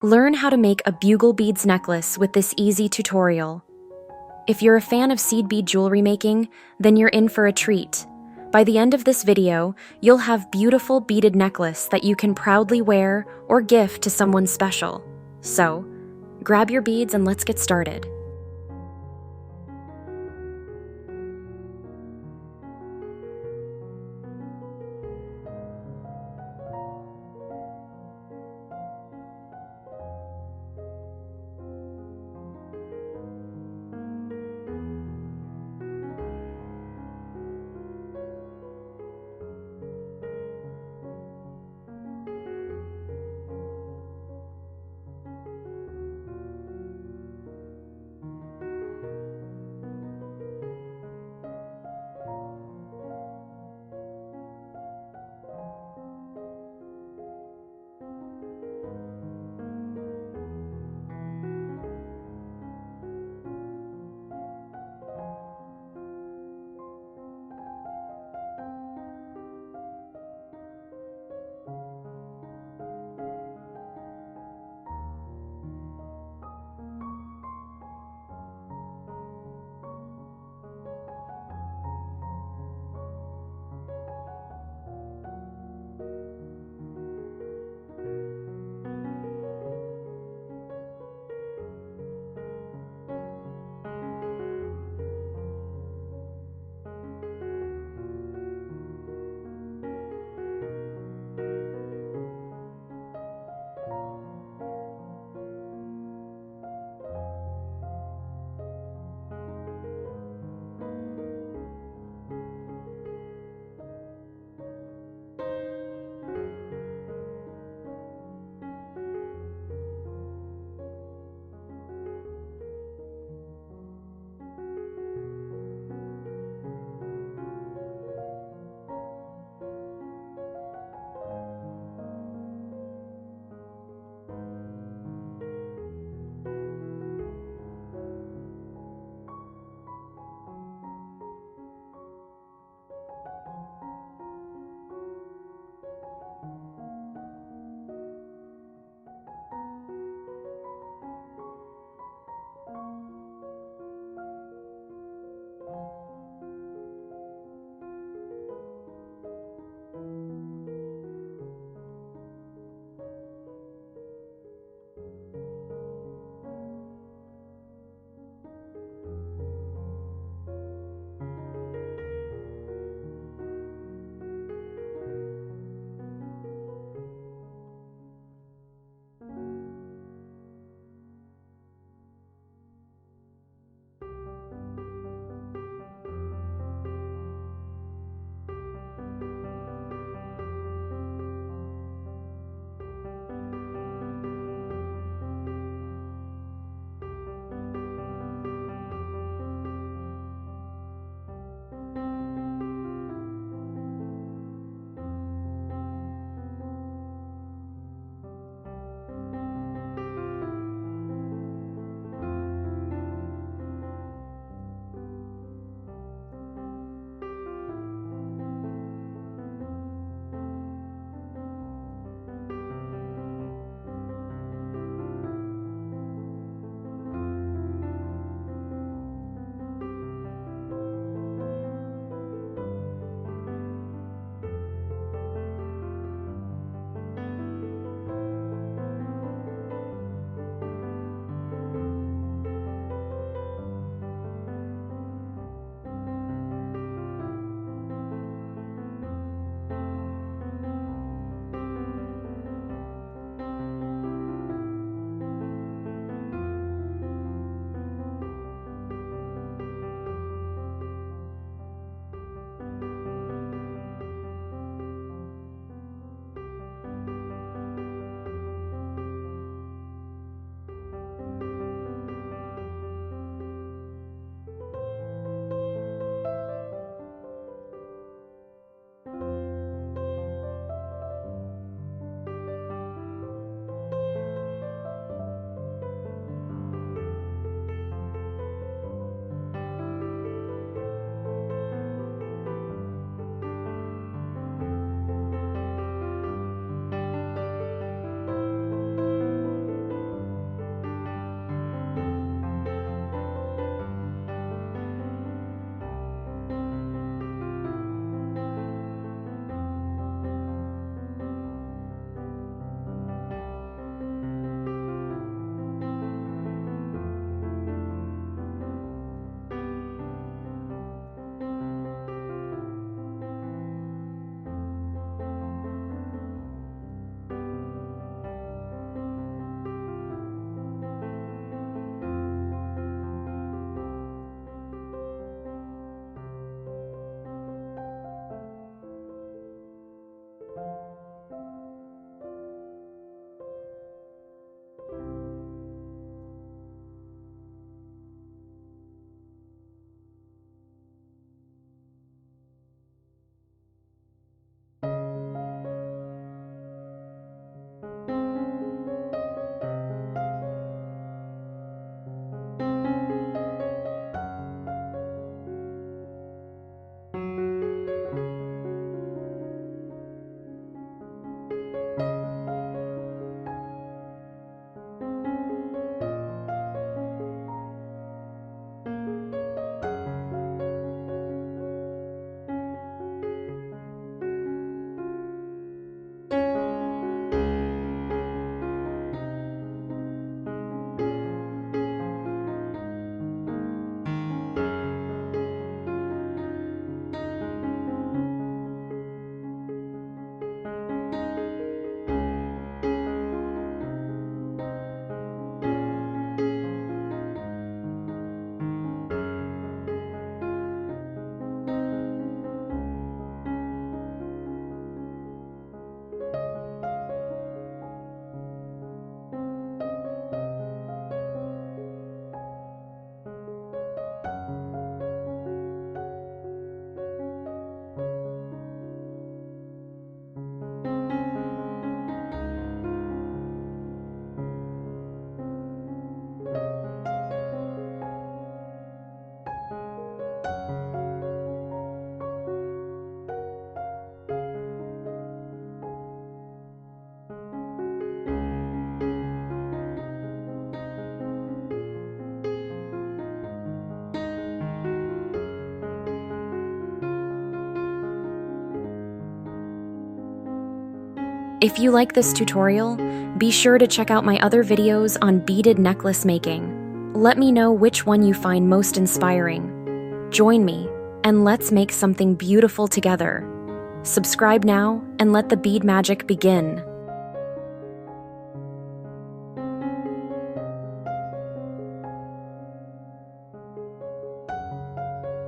Learn how to make a bugle beads necklace with this easy tutorial. If you're a fan of seed bead jewelry making, then you're in for a treat. By the end of this video, you'll have beautiful beaded necklace that you can proudly wear or gift to someone special. So, grab your beads and let's get started. If you like this tutorial, be sure to check out my other videos on beaded necklace making. Let me know which one you find most inspiring. Join me, and let's make something beautiful together. Subscribe now and let the bead magic begin.